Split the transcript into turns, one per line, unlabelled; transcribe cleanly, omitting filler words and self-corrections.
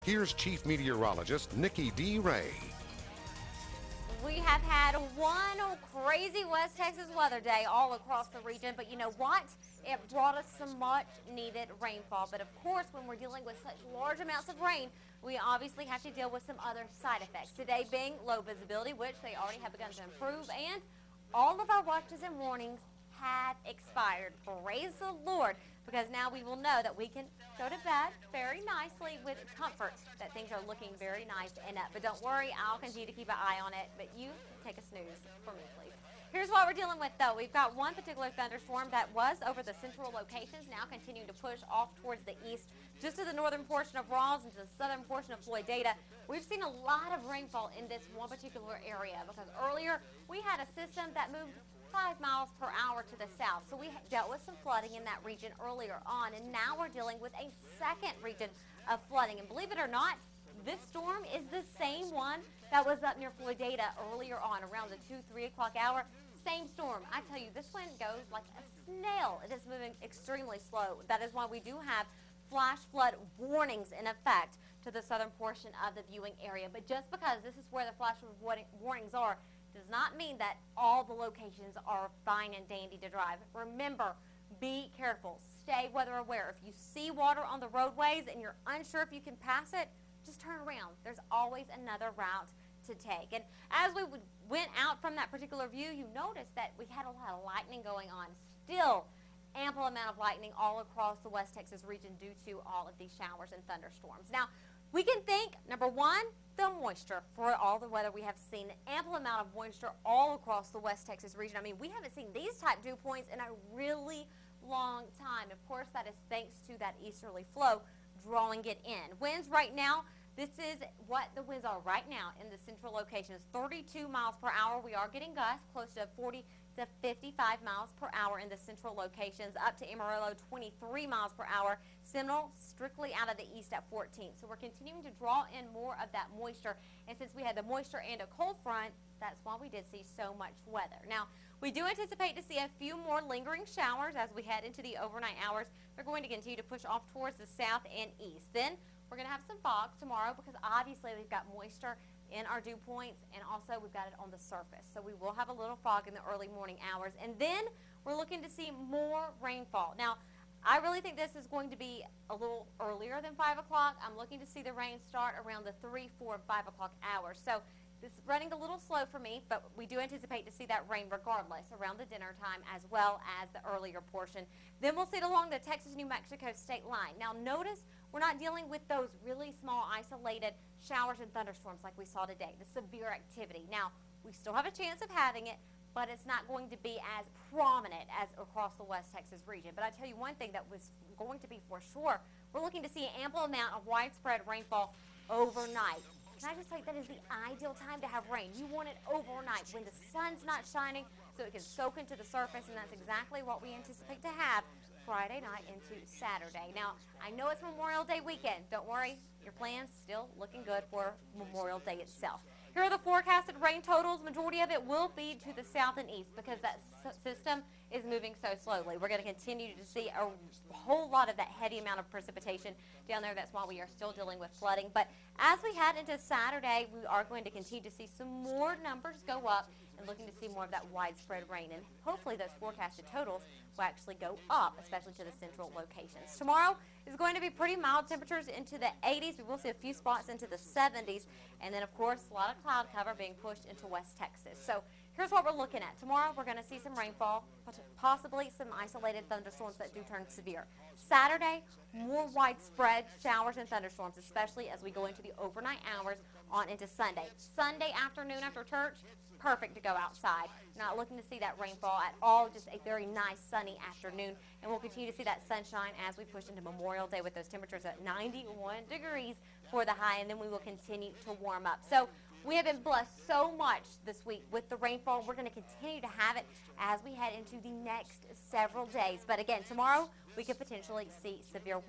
Here's Chief Meteorologist Nikki-Dee.
We have had one crazy West Texas weather day all across the region, but you know what? It brought us some much needed rainfall. But of course, when we're dealing with such large amounts of rain, we obviously have to deal with some other side effects. Today being low visibility, which they already have begun to improve, and all of our watches and warnings have expired. Praise the Lord, because now we will know that we can go to bed very nicely with comfort, that things are looking very nice and up. But don't worry, I'll continue to keep an eye on it, but you take a snooze for me, please. Here's what we're dealing with, though. We've got one particular thunderstorm that was over the central locations, now continuing to push off towards the east, just to the northern portion of Rawls and to the southern portion of Floydada. We've seen a lot of rainfall in this one particular area because earlier we had a system that moved 5 miles per hour to the south. So we dealt with some flooding in that region earlier on, and now we're dealing with a second region of flooding. And believe it or not, this storm is the same one that was up near Floydada earlier on, around the 2-3 o'clock hour. Same storm. I tell you, this one goes like a snail. It is moving extremely slow. That is why we do have flash flood warnings in effect to the southern portion of the viewing area. But just because this is where the flash flood warnings are, does not mean that all the locations are fine and dandy to drive. Remember, be careful. Stay weather aware. If you see water on the roadways and you're unsure if you can pass it, just turn around. There's always another route to take. And as we went out from that particular view, you noticed that we had a lot of lightning going on. Still, ample amount of lightning all across the West Texas region due to all of these showers and thunderstorms. Now, we can thank, number one, the moisture for all the weather we have seen. Ample amount of moisture all across the West Texas region. I mean, we haven't seen these type dew points in a really long time. Of course, that is thanks to that easterly flow drawing it in. Winds right now, this is what the winds are right now in the central locations. 32 miles per hour. We are getting gusts close to 40 to 55 miles per hour in the central locations, up to Amarillo 23 miles per hour. Seminole strictly out of the east at 14. So we're continuing to draw in more of that moisture, and since we had the moisture and a cold front, that's why we did see so much weather. Now, we do anticipate to see a few more lingering showers as we head into the overnight hours. They're going to continue to push off towards the south and east. Then we're going to have some fog tomorrow because obviously we've got moisture in our dew points, and also we've got it on the surface. So we will have a little fog in the early morning hours, and then we're looking to see more rainfall. Now, I really think this is going to be a little earlier than 5 o'clock. I'm looking to see the rain start around the 3, 4, 5 o'clock hours. So this is running a little slow for me, but we do anticipate to see that rain regardless around the dinner time as well as the earlier portion. Then we'll see it along the Texas-New Mexico state line. Now notice we're not dealing with those really small isolated showers and thunderstorms like we saw today, the severe activity. Now, we still have a chance of having it, but it's not going to be as prominent as across the West Texas region. But I tell you one thing that was going to be for sure, we're looking to see an ample amount of widespread rainfall overnight. Can I just tell you, that is the ideal time to have rain. You want it overnight when the sun's not shining so it can soak into the surface, and that's exactly what we anticipate to have Friday night into Saturday. Now, I know it's Memorial Day weekend. Don't worry, your plan's still looking good for Memorial Day itself. Here are the forecasted rain totals. Majority of it will be to the south and east because that system is moving so slowly. We're going to continue to see a whole lot of that heavy amount of precipitation down there. That's why we are still dealing with flooding. But as we head into Saturday, we are going to continue to see some more numbers go up and looking to see more of that widespread rain. And hopefully those forecasted totals will actually go up, especially to the central locations. Tomorrow is going to be pretty mild temperatures into the 80s. We will see a few spots into the 70s. And then, of course, a lot of cloud cover being pushed into West Texas. So here's what we're looking at. Tomorrow, we're going to see some rainfall, possibly some isolated thunderstorms that do turn severe. Saturday, more widespread showers and thunderstorms, especially as we go into the overnight hours on into Sunday. Sunday afternoon after church, perfect to go outside. Not looking to see that rainfall at all, just a very nice sunny afternoon. And we'll continue to see that sunshine as we push into Memorial Day with those temperatures at 91 degrees for the high, and then we will continue to warm up. So we have been blessed so much this week with the rainfall. We're going to continue to have it as we head into the next several days. But again, tomorrow we could potentially see severe